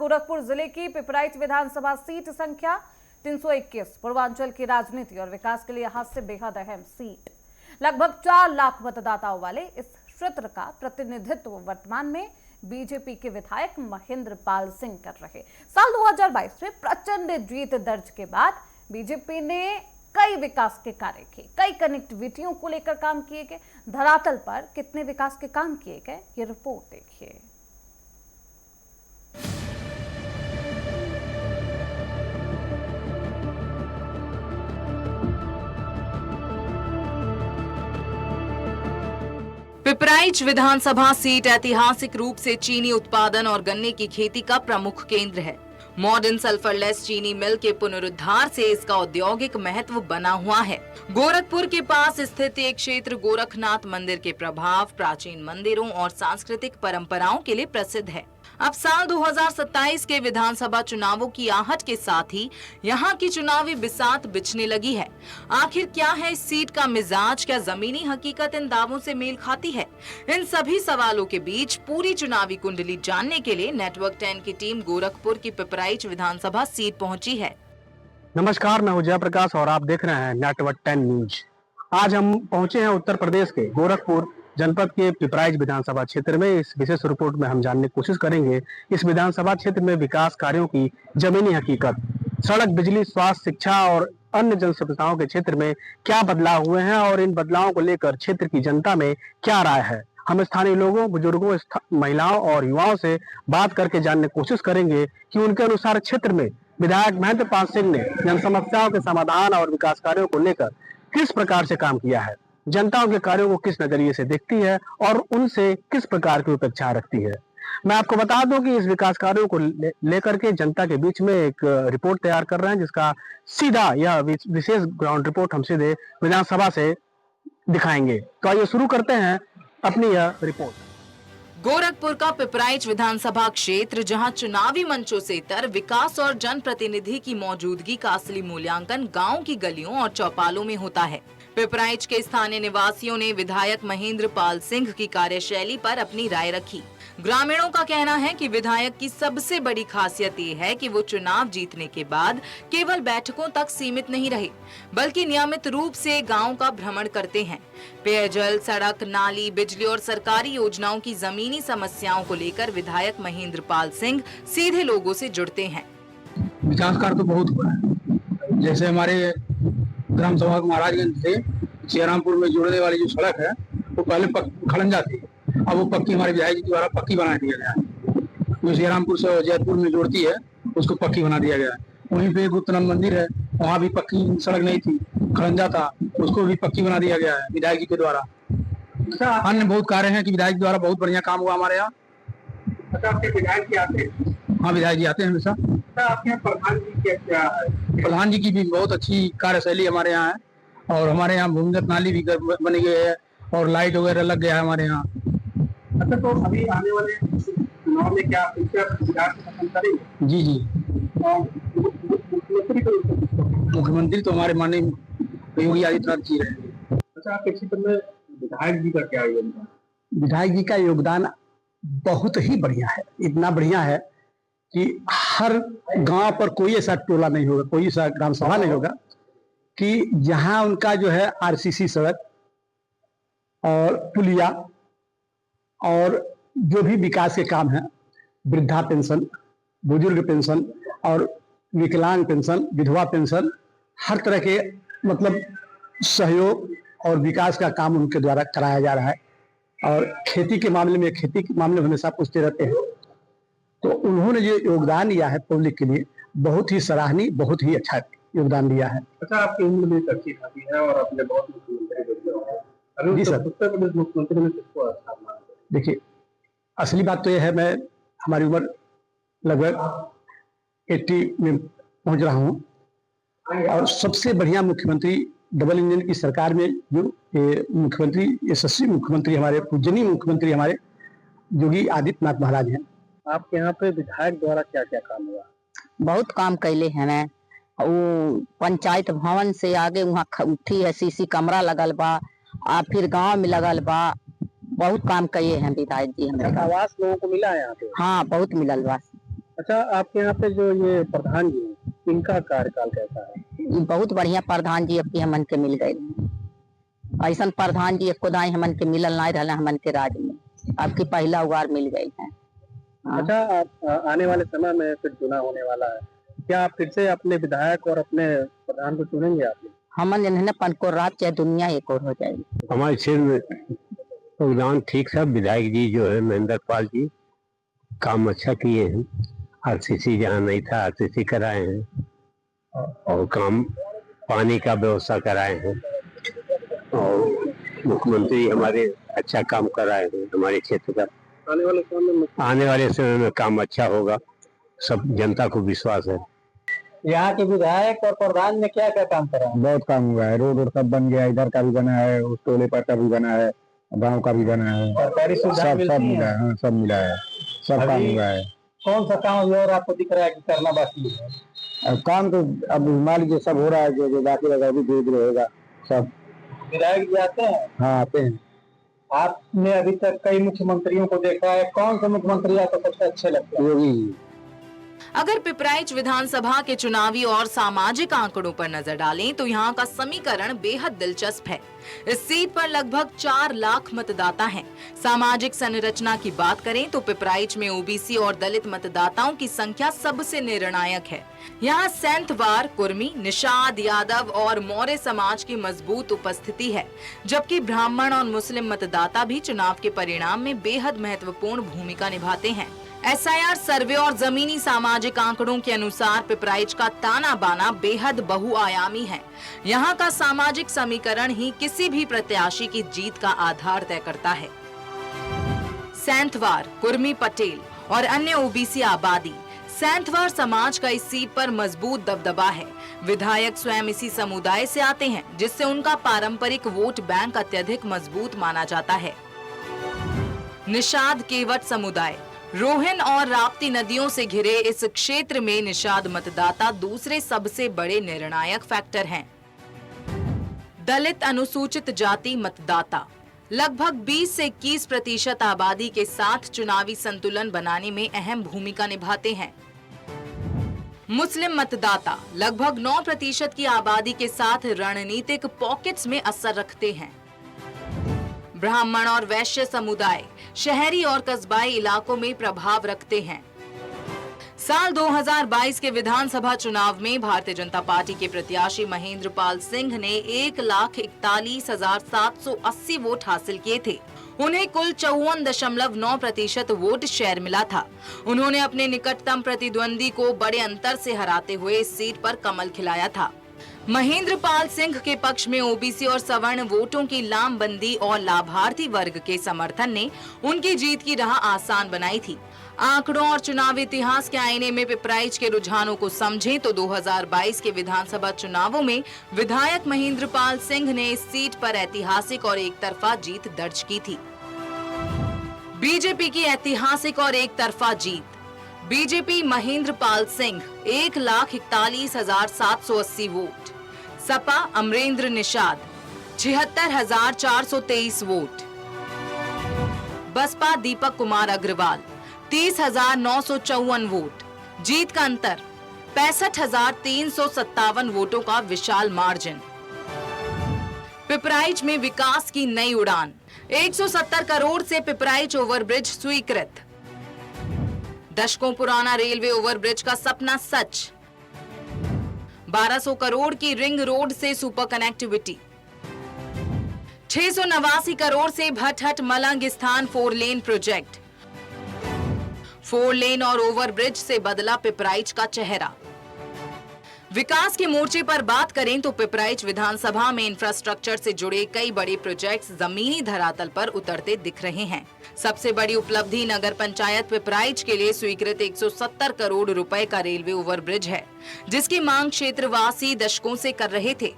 गोरखपुर जिले की पिपराइच विधानसभा सीट संख्या 321 पूर्वांचल की राजनीति और विकास के लिए यहां से बेहद अहम सीट। लगभग 4 लाख मतदाताओं वाले इस क्षेत्र का प्रतिनिधित्व वर्तमान में बीजेपी के विधायक महेंद्र पाल सिंह कर रहे। साल 2022 में प्रचंड जीत दर्ज के बाद बीजेपी ने कई विकास के कार्य किए, कई कनेक्टिविटियों को लेकर काम किए गए। धरातल पर कितने विकास के काम किए गए, ये रिपोर्ट देखिए। पिपराइच विधानसभा सीट ऐतिहासिक रूप से चीनी उत्पादन और गन्ने की खेती का प्रमुख केंद्र है। मॉडर्न सल्फरलेस चीनी मिल के पुनरुद्धार से इसका औद्योगिक महत्व बना हुआ है। गोरखपुर के पास स्थित एक क्षेत्र गोरखनाथ मंदिर के प्रभाव, प्राचीन मंदिरों और सांस्कृतिक परंपराओं के लिए प्रसिद्ध है। अब साल 2027 के विधानसभा चुनावों की आहट के साथ ही यहाँ की चुनावी बिसात बिछने लगी है। आखिर क्या है इस सीट का मिजाज, क्या जमीनी हकीकत इन दावों से मेल खाती है? इन सभी सवालों के बीच पूरी चुनावी कुंडली जानने के लिए नेटवर्क 10 की टीम गोरखपुर की पिपराइच विधानसभा सीट पहुंची है। नमस्कार, मैं हूं जयप्रकाश और आप देख रहे हैं नेटवर्क 10 न्यूज। आज हम पहुंचे हैं उत्तर प्रदेश के गोरखपुर जनपद के पिपराइच विधानसभा क्षेत्र में। इस विशेष रिपोर्ट में हम जानने की कोशिश करेंगे इस विधानसभा क्षेत्र में विकास कार्यों की जमीनी हकीकत, सड़क, बिजली, स्वास्थ्य, शिक्षा और अन्य जन सुविधाओं के क्षेत्र में क्या बदलाव हुए हैं और इन बदलावों को लेकर क्षेत्र की जनता में क्या राय है। हम स्थानीय लोगों, बुजुर्गों, महिलाओं और युवाओं से बात करके जानने की कोशिश करेंगे कि उनके अनुसार क्षेत्र में विधायक महेंद्र पाल सिंह ने जन समस्याओं के समाधान और विकास कार्यों को लेकर किस प्रकार से काम किया है, जनता उनके कार्यों को किस नजरिए से देखती है और उनसे किस प्रकार की अपेक्षा रखती है। मैं आपको बता दूं कि इस विकास कार्यों को लेकर के जनता के बीच में एक रिपोर्ट तैयार कर रहे हैं, जिसका सीधा यह विशेष ग्राउंड रिपोर्ट हम सीधे विधानसभा से दिखाएंगे। तो आइए शुरू करते हैं अपनी यह रिपोर्ट। गोरखपुर का पिपराइच विधानसभा क्षेत्र, जहां चुनावी मंचों से इतर विकास और जनप्रतिनिधि की मौजूदगी का असली मूल्यांकन गांव की गलियों और चौपालों में होता है। पिपराइच के स्थानीय निवासियों ने विधायक महेंद्र पाल सिंह की कार्यशैली पर अपनी राय रखी। ग्रामीणों का कहना है कि विधायक की सबसे बड़ी खासियत ये है कि वो चुनाव जीतने के बाद केवल बैठकों तक सीमित नहीं रहे, बल्कि नियमित रूप से गांव का भ्रमण करते हैं। पेयजल, सड़क, नाली, बिजली और सरकारी योजनाओं की जमीनी समस्याओं को लेकर विधायक महेंद्र पाल सिंह सीधे लोगों से जुड़ते हैं। विकास कार्य तो बहुत हुआ है। जैसे हमारे ग्राम सभा महाराजगंज से सियारामपुर में जोड़ने वाली जो सड़क है वो पहले खड़ंजा थी, अब वो पक्की हमारे विधायक जी द्वारा पक्की बना दिया गया है। जो सियारामपुर से जयपुर में जोड़ती है उसको पक्की बना दिया गया है। वहीं पे गुप्तनंद मंदिर है, वहाँ भी पक्की सड़क नहीं थी, खड़ंजा था, उसको भी पक्की बना दिया गया है विधायक जी के द्वारा। अन्य बहुत कार्य हैं कि विधायक द्वारा बहुत बढ़िया काम हुआ हमारे यहाँ। आपके विधायक जी आते हैं? हाँ, विधायक जी आते हैं हमेशा। आपके प्रधान जी क्या है? प्रधान जी की भी बहुत अच्छी कार्यशैली हमारे यहाँ है और हमारे यहाँ भूमिगत नाली भी बन गई है और लाइट वगैरह लग गया है हमारे यहाँ। अच्छा, तो अभी आने वाले चुनाव में क्या पसंद करेंगे? जी जी, मुख्यमंत्री तो हमारे माननीय योगी आदित्यनाथ जी रहे। अच्छा, आपके क्षेत्र में विधायक जी का क्या योगदान? विधायक जी का योगदान बहुत ही बढ़िया है। इतना बढ़िया है कि हर गांव पर कोई ऐसा टोला नहीं होगा, कोई ऐसा ग्राम सभा नहीं होगा कि जहां उनका जो है आरसीसी सड़क और पुलिया और जो भी विकास के काम हैं, वृद्धा पेंशन, बुजुर्ग पेंशन और विकलांग पेंशन, विधवा पेंशन, हर तरह के मतलब सहयोग और विकास का काम उनके द्वारा कराया जा रहा है। और खेती के मामले में हमेशा पूछते रहते हैं। तो उन्होंने जो योगदान दिया है पब्लिक के लिए, बहुत ही सराहनीय, बहुत ही अच्छा योगदान दिया है। अच्छा, आपकी उम्र भी अच्छी खासी है और आपने बहुत मुख्यमंत्री बने। जी सर। उत्तर प्रदेश मुख्यमंत्री में किसको अच्छा मानते हैं? देखिए, असली बात तो यह है, हमारी उम्र लगभग 80 में पहुंच रहा हूँ और सबसे बढ़िया मुख्यमंत्री डबल इंजन की सरकार में जो मुख्यमंत्री, यशस्वी मुख्यमंत्री, हमारे पूजनीय मुख्यमंत्री हमारे योगी आदित्यनाथ महाराज हैं। आपके यहाँ पे विधायक द्वारा क्या क्या काम हुआ? बहुत काम कैले हैं। वो पंचायत भवन से आगे वहाँ उठी है, सीसी कमरा लगल बा, फिर गांव में लगल बा, बहुत काम किए हैं विधायक जी हमारे। आवास लोगों को मिला है यहाँ पे? हाँ, बहुत मिलल बा। अच्छा, आपके यहाँ पे जो ये प्रधान जी हैं, इनका कार्यकाल कैसा है? बहुत बढ़िया प्रधान जी अब के हमन के मिल गए। ऐसा प्रधान जी एको दाई हमन के मिलल नहीं रहले हमन के राज में, अब की पहला बार मिल गई है। अच्छा, आप आने वाले समय में फिर चुनाव होने वाला है, क्या आप फिर से अपने विधायक और अपने प्रधान को चुनेंगे आप? हमन जन पनको रात चाहे दुनिया एक और हो जाएगी। हमारे क्षेत्र में योगदान ठीक सब विधायक जी जो है महेंद्र पाल जी काम अच्छा किए हैं। आरसीसी जहाँ नहीं था आरसीसी कराए हैं और काम पानी का व्यवस्था कराए हैं और मुख्यमंत्री हमारे अच्छा काम कराए हैं हमारे क्षेत्र का। आने वाले समय में काम अच्छा होगा, सब जनता को विश्वास है। यहाँ के विधायक और प्रधान ने क्या क्या काम करा? बहुत काम हुआ है, रोड सब बन गया, इधर का भी बना है, उस टोले पर का भी बना है, गांव का भी बना है, सरकारी सुविधा सब मिला है। हाँ, सब मिला है, सब काम हुआ है। कौन सा काम और आपको दिख रहा है कि करना बाकी है? अब काम तो अब मान लीजिए सब हो रहा है, जो बाकी लगा अभी धीरे धीरे होगा सब। विधायक जी आते हैं? हाँ, आते हैं। आपने अभी तक कई मुख्यमंत्रियों को देखा है, कौन से मुख्यमंत्री आपको सबसे अच्छे लगते हैं? योगी जी। अगर पिपराइच विधानसभा के चुनावी और सामाजिक आंकड़ों पर नजर डालें तो यहाँ का समीकरण बेहद दिलचस्प है। इस सीट पर लगभग 4 लाख मतदाता हैं। सामाजिक संरचना की बात करें तो पिपराइच में ओबीसी और दलित मतदाताओं की संख्या सबसे निर्णायक है। यहाँ सेंथवार, कुर्मी, निषाद, यादव और मौर्य समाज की मजबूत उपस्थिति है, जबकि ब्राह्मण और मुस्लिम मतदाता भी चुनाव के परिणाम में बेहद महत्वपूर्ण भूमिका निभाते हैं। एसआईआर सर्वे और जमीनी सामाजिक आंकड़ों के अनुसार पिपराइच का ताना बाना बेहद बहुआयामी है। यहाँ का सामाजिक समीकरण ही किसी भी प्रत्याशी की जीत का आधार तय करता है। सेंथवार, कुर्मी, पटेल और अन्य ओबीसी आबादी। सेंथवार समाज का इस सीट पर मजबूत दबदबा है। विधायक स्वयं इसी समुदाय से आते हैं, जिससे उनका पारंपरिक वोट बैंक अत्यधिक मजबूत माना जाता है। निषाद केवट समुदाय। रोहिन और राप्ती नदियों से घिरे इस क्षेत्र में निषाद मतदाता दूसरे सबसे बड़े निर्णायक फैक्टर हैं। दलित अनुसूचित जाति मतदाता लगभग 20 से 21% आबादी के साथ चुनावी संतुलन बनाने में अहम भूमिका निभाते हैं। मुस्लिम मतदाता लगभग 9% की आबादी के साथ रणनीतिक पॉकेट्स में असर रखते हैं। ब्राह्मण और वैश्य समुदाय शहरी और कस्बाई इलाकों में प्रभाव रखते हैं। साल 2022 के विधानसभा चुनाव में भारतीय जनता पार्टी के प्रत्याशी महेंद्र पाल सिंह ने 1,41,780 वोट हासिल किए थे। उन्हें कुल 54.9% वोट शेयर मिला था। उन्होंने अपने निकटतम प्रतिद्वंदी को बड़े अंतर से हराते हुए इस सीट पर कमल खिलाया था। महेंद्र पाल सिंह के पक्ष में ओबीसी और सवर्ण वोटों की लामबंदी और लाभार्थी वर्ग के समर्थन ने उनकी जीत की राह आसान बनाई थी। आंकड़ों और चुनाव इतिहास के आईने में पिपराइच के रुझानों को समझें तो 2022 के विधानसभा चुनावों में विधायक महेंद्र पाल सिंह ने इस सीट पर ऐतिहासिक और एक तरफा जीत दर्ज की थी। बीजेपी की ऐतिहासिक और एक तरफा जीत। BJP Mahendra Pal Singh 1,41,780 vote. Sapa Amarendra Nishad 76,423 vote. Baspa Deepak Kumar Agarwal 30,954 vote. जीत का अंतर 65,357 वोटों का विशाल मार्जिन। पिपराइच में विकास की नई उड़ान। 170 करोड़ से पिपराइच ओवरब्रिज स्वीकृत। दशकों पुराना रेलवे ओवरब्रिज का सपना सच। 1200 करोड़ की रिंग रोड से सुपर कनेक्टिविटी। 689 करोड़ से भटहट मलंग स्थान 4 लेन प्रोजेक्ट। 4 लेन और ओवरब्रिज से बदला पिपराइच का चेहरा। विकास के मोर्चे पर बात करें तो पिपराइच विधानसभा में इंफ्रास्ट्रक्चर से जुड़े कई बड़े प्रोजेक्ट्स जमीनी धरातल पर उतरते दिख रहे हैं। सबसे बड़ी उपलब्धि नगर पंचायत पिपराइच के लिए स्वीकृत 170 करोड़ रुपए का रेलवे ओवरब्रिज है, जिसकी मांग क्षेत्रवासी दशकों से कर रहे थे।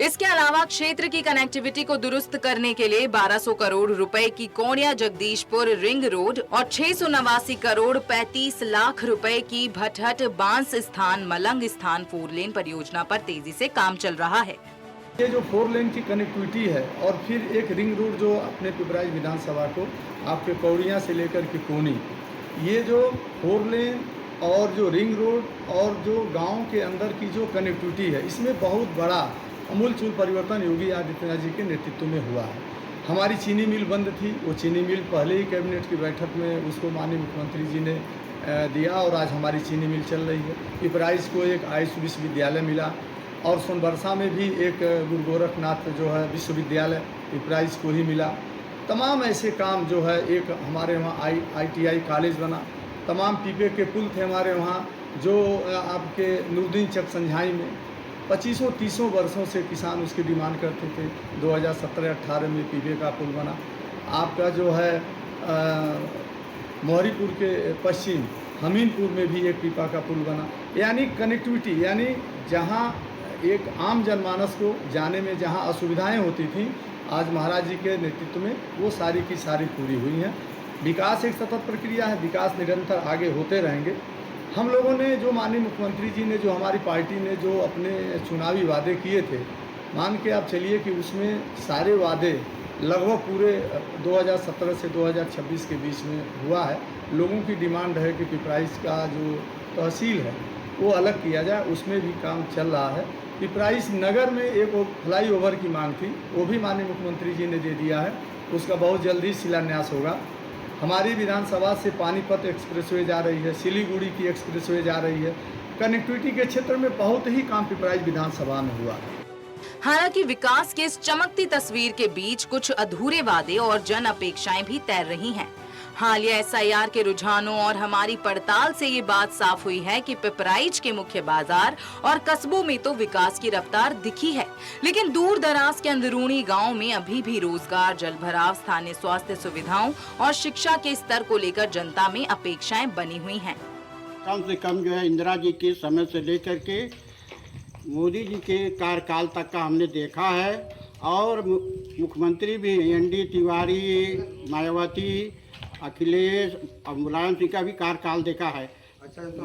इसके अलावा क्षेत्र की कनेक्टिविटी को दुरुस्त करने के लिए 1200 करोड़ रुपए की कोणिया जगदीशपुर रिंग रोड और 689 करोड़ 35 लाख रुपए की भटहट बांस स्थान मलंग स्थान 4 लेन परियोजना पर तेजी से काम चल रहा है। ये जो 4 लेन की कनेक्टिविटी है और फिर एक रिंग रोड जो अपने पिपराइच विधानसभा को आपके कौड़िया से लेकर के कोनी, ये जो 4 लेन और जो रिंग रोड और जो गांव के अंदर की जो कनेक्टिविटी है, इसमें बहुत बड़ा अमूलचूल परिवर्तन योगी आदित्यनाथ जी के नेतृत्व में हुआ है। हमारी चीनी मिल बंद थी, वो चीनी मिल पहले ही कैबिनेट की बैठक में उसको माननीय मुख्यमंत्री जी ने दिया और आज हमारी चीनी मिल चल रही है। पिपराइच को एक आयुष विश्वविद्यालय मिला और सोनबरसा में भी एक गुरु गोरखनाथ जो है विश्वविद्यालय पिपराइच को ही मिला। तमाम ऐसे काम जो है, एक हमारे वहाँ ITI कॉलेज बना, तमाम पीपे के पुल थे हमारे वहाँ जो आपके नूरदीन चक संझाई में 25-30 वर्षों से किसान उसकी डिमांड करते थे। 2017-18 में पीपे का पुल बना। आपका जो है मोहरीपुर के पश्चिम हमीनपुर में भी एक पीपा का पुल बना। यानी कनेक्टिविटी, यानी जहाँ एक आम जनमानस को जाने में जहाँ असुविधाएं होती थीं, आज महाराज जी के नेतृत्व में वो सारी की सारी पूरी हुई हैं। विकास एक सतत प्रक्रिया है, विकास निरंतर आगे होते रहेंगे। हम लोगों ने जो माननीय मुख्यमंत्री जी ने, जो हमारी पार्टी ने जो अपने चुनावी वादे किए थे, मान के आप चलिए कि उसमें सारे वादे लगभग पूरे 2017 से 2026 के बीच में हुआ है। लोगों की डिमांड है कि पिपराइच का जो तहसील है वो अलग किया जाए, उसमें भी काम चल रहा है। पिपराइच नगर में एक फ्लाईओवर की मांग थी, वो भी माननीय मुख्यमंत्री जी ने दे दिया है, उसका बहुत जल्दी शिलान्यास होगा। हमारी विधानसभा से पानीपत एक्सप्रेसवे जा रही है, सिलीगुड़ी की एक्सप्रेसवे जा रही है। कनेक्टिविटी के क्षेत्र में बहुत ही काम पिपराइच विधानसभा में हुआ है। हालांकि विकास की इस चमकती तस्वीर के बीच कुछ अधूरे वादे और जन अपेक्षाएं भी तैर रही हैं। हालिया SIR के रुझानों और हमारी पड़ताल से ये बात साफ हुई है कि पिपराइच के मुख्य बाजार और कस्बों में तो विकास की रफ्तार दिखी है, लेकिन दूर दराज के अंदरूनी गांव में अभी भी रोजगार, जलभराव, स्थानीय स्वास्थ्य सुविधाओं और शिक्षा के स्तर को लेकर जनता में अपेक्षाएं बनी हुई हैं। कम से कम जो है इंदिरा जी के समय से लेकर के मोदी जी के कार्यकाल तक का हमने देखा है, और मुख्यमंत्री भी ND तिवारी, मायावती, अखिलेश और मुलायम सिंह का भी कार्यकाल देखा है।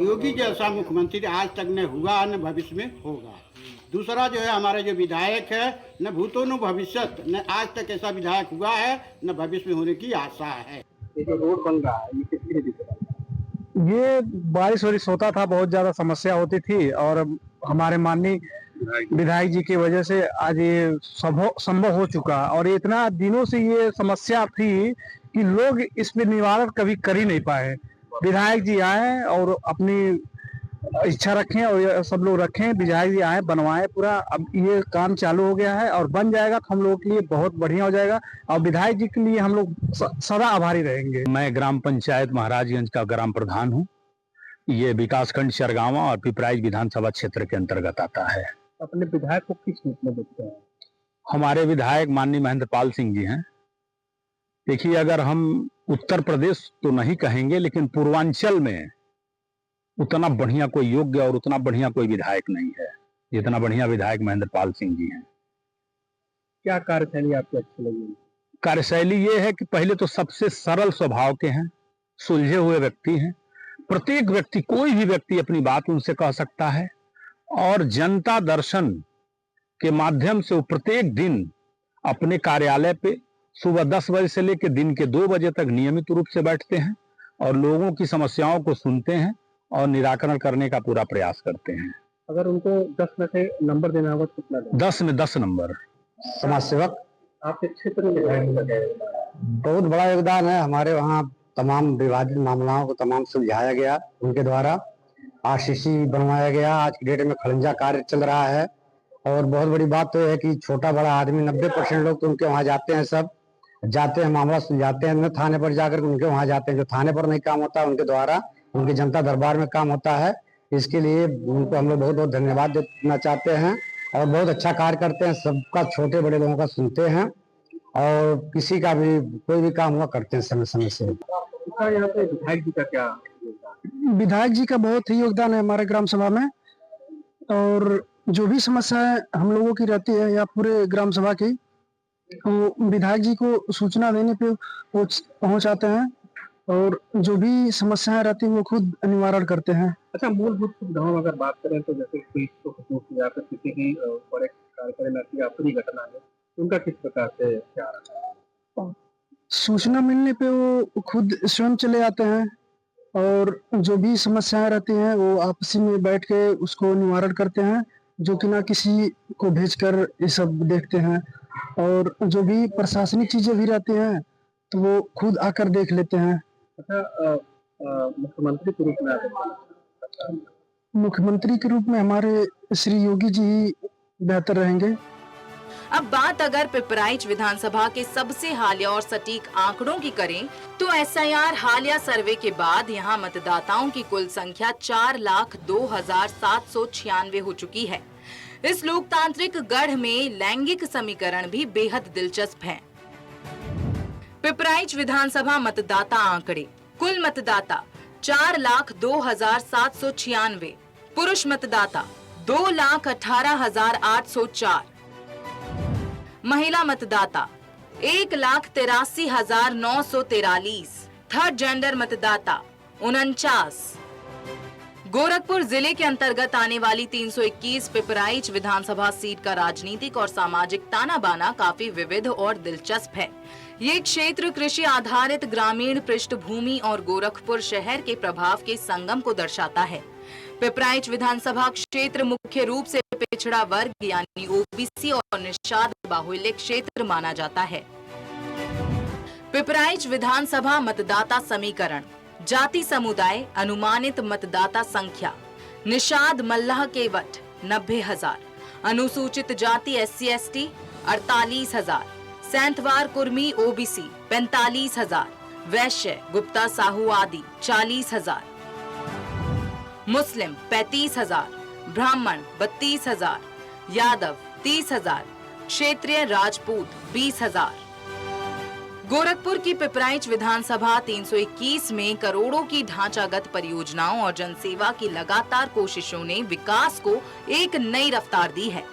योगी जैसा मुख्यमंत्री आज तक न हुआ न भविष्य में होगा। दूसरा जो है हमारे जो विधायक है, न भूतो न भविष्यत, न आज तक ऐसा विधायक हुआ है न भविष्य में होने की आशा है। ये जो रोड बन रहा है, ये किसके लिए दिख रहा है? ये बारिश वारिश होता था, बहुत ज्यादा समस्या होती थी, और हमारे माननीय विधायक जी की वजह से आज ये संभव हो चुका। और इतना दिनों से ये समस्या थी कि लोग इस पे निवारण कभी कर ही नहीं पाए। विधायक जी आए और अपनी इच्छा रखें और सब लोग रखें, विधायक जी आए, बनवाए पूरा। अब ये काम चालू हो गया है और बन जाएगा तो हम लोगों के लिए बहुत बढ़िया हो जाएगा, और विधायक जी के लिए हम लोग सदा आभारी रहेंगे। मैं ग्राम पंचायत महाराजगंज का ग्राम प्रधान हूँ। ये विकासखंड सरगावा और पिपराइच विधानसभा क्षेत्र के अंतर्गत आता है। अपने विधायक को किस रूप में देखते हैं? हमारे विधायक माननीय महेंद्रपाल सिंह जी हैं। देखिए, अगर हम उत्तर प्रदेश तो नहीं कहेंगे, लेकिन पूर्वांचल में उतना बढ़िया कोई योग्य और उतना बढ़िया कोई विधायक नहीं है जितना बढ़िया विधायक महेंद्रपाल सिंह जी हैं। क्या कार्यशैली आपको अच्छी लगी? कार्यशैली ये है कि पहले तो सबसे सरल स्वभाव के हैं, सुलझे हुए व्यक्ति हैं। प्रत्येक व्यक्ति, कोई भी व्यक्ति अपनी बात उनसे कह सकता है, और जनता दर्शन के माध्यम से वो प्रत्येक दिन अपने कार्यालय पे सुबह 10 बजे से लेकर दिन के 2 बजे तक नियमित रूप से बैठते हैं और लोगों की समस्याओं को सुनते हैं और निराकरण करने का पूरा प्रयास करते हैं। अगर उनको 10 में से नंबर देना होगा तो कितना देना? 10 में 10 नंबर। समाज सेवक आपके क्षेत्र में विधायक बहुत बड़ा योगदान है। हमारे वहाँ तमाम विवादित मामलों को तमाम सुलझाया गया उनके द्वारा। RCC बनवाया गया। आज की डेट में खड़ंजा कार्य चल रहा है, और बहुत बड़ी बात तो है कि छोटा बड़ा आदमी 90% लोग तो उनके वहाँ जाते हैं, सब जाते हैं, मामला सुलझाते हैं। न थाने पर जाकर उनके वहाँ जाते हैं। जो थाने पर नहीं काम होता उनके द्वारा उनके जनता दरबार में काम होता है। इसके लिए उनको हम लोग बहुत बहुत धन्यवाद देना चाहते हैं, और बहुत अच्छा कार्य करते हैं। सबका, छोटे बड़े लोगों का सुनते हैं, और किसी का भी कोई भी काम हुआ करते हैं समय समय से। यहाँ पे विधायक जी का क्या? विधायक जी का बहुत ही योगदान है हमारे ग्राम सभा में, और जो भी समस्याएं हम लोगों की रहती है या पूरे ग्राम सभा की, तो विधायक जी को सूचना देने पे वो पहुंच आते हैं, और जो भी समस्याएं रहती है वो खुद निवारण करते हैं। अच्छा, मूलभूत सुविधाओं अगर बात करें तो जैसे किसी की बड़े कार्यक्रम में आपकी घटना है, उनका किस प्रकार से क्या रहा है? सूचना मिलने पे वो खुद स्वयं चले आते हैं और जो भी समस्याएं रहती हैं वो आपसी में बैठ के उसको निवारण करते हैं, जो कि ना किसी को भेजकर ये सब देखते हैं। और जो भी प्रशासनिक चीजें भी रहती हैं तो वो खुद आकर देख लेते हैं। मुख्यमंत्री के रूप में मुख्यमंत्री के रूप में हमारे श्री योगी जी ही बेहतर रहेंगे। अब बात अगर पिपराइच विधानसभा के सबसे हालिया और सटीक आंकड़ों की करें तो एसआईआर हालिया सर्वे के बाद यहां मतदाताओं की कुल संख्या 4,02,796 हो चुकी है। इस लोकतांत्रिक गढ़ में लैंगिक समीकरण भी बेहद दिलचस्प है। पिपराइच विधानसभा मतदाता आंकड़े। कुल मतदाता 4,02,796, पुरुष मतदाता 2,18,804, महिला मतदाता 1,83,943, थर्ड जेंडर मतदाता 49। गोरखपुर जिले के अंतर्गत आने वाली 321 पिपराइच विधानसभा सीट का राजनीतिक और सामाजिक ताना बाना काफी विविध और दिलचस्प है। ये क्षेत्र कृषि आधारित ग्रामीण पृष्ठभूमि और गोरखपुर शहर के प्रभाव के संगम को दर्शाता है। पिपराइच विधानसभा क्षेत्र मुख्य रूप से पिछड़ा वर्ग यानी ओबीसी और निषाद बाहुल्य क्षेत्र माना जाता है। पिपराइच विधानसभा मतदाता समीकरण। जाति समुदाय अनुमानित मतदाता संख्या। निषाद मल्लाह केवट 90,000, अनुसूचित जाति SC/ST 48,000, सैंथवार कुर्मी ओबीसी 45,000, वैश्य गुप्ता साहू आदि 40,000, मुस्लिम 35,000, ब्राह्मण 32,000, यादव 30,000, क्षेत्रीय राजपूत 20,000। गोरखपुर की पिपराइच विधानसभा 321 में करोड़ों की ढांचागत परियोजनाओं और जनसेवा की लगातार कोशिशों ने विकास को एक नई रफ्तार दी है।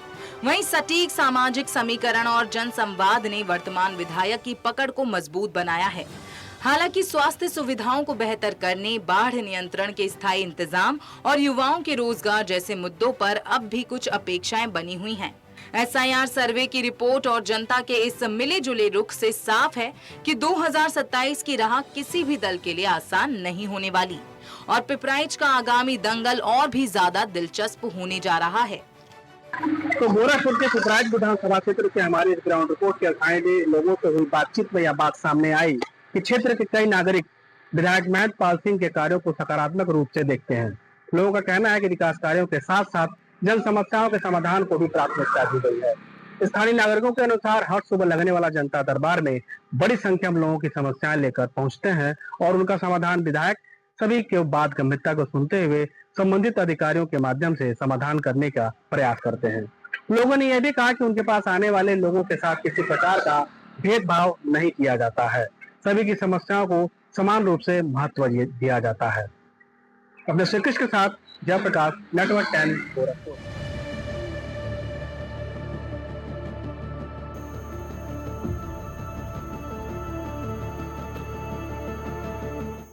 वहीं सटीक सामाजिक समीकरण और जनसंवाद ने वर्तमान विधायक की पकड़ को मजबूत बनाया है। हालांकि स्वास्थ्य सुविधाओं को बेहतर करने, बाढ़ नियंत्रण के स्थायी इंतजाम और युवाओं के रोजगार जैसे मुद्दों पर अब भी कुछ अपेक्षाएं बनी हुई हैं। एसआईआर सर्वे की रिपोर्ट और जनता के इस मिले जुले रुख से साफ है कि 2027 की राह किसी भी दल के लिए आसान नहीं होने वाली और पिपराइच का आगामी दंगल और भी ज्यादा दिलचस्प होने जा रहा है। तो गोरखपुर के पिपराइच विधानसभा क्षेत्र से हमारे इस ग्राउंड रिपोर्ट के अखाड़े लोगों से हुई बातचीत में यह बात सामने आई कि क्षेत्र के कई नागरिक विधायक महंतपाल सिंह के कार्यों को सकारात्मक रूप से देखते हैं। लोगों का कहना है कि विकास कार्यों के साथ साथ जन समस्याओं के समाधान को भी प्राथमिकता दी गई है। स्थानीय नागरिकों के अनुसार हर सुबह लगने वाला जनता दरबार में बड़ी संख्या में लोगों की समस्याएं लेकर पहुंचते हैं और उनका समाधान विधायक सभी के बात गंभीरता को सुनते हुए संबंधित अधिकारियों के माध्यम से समाधान करने का प्रयास करते हैं। लोगों ने यह भी कहा कि उनके पास आने वाले लोगों के साथ किसी प्रकार का भेदभाव नहीं किया जाता है। सभी की समस्याओं को समान रूप से महत्व दिया जाता है। अपने श्री कृष्ण के साथ जयप्रकाश, नेटवर्क 10 गोरखपुर।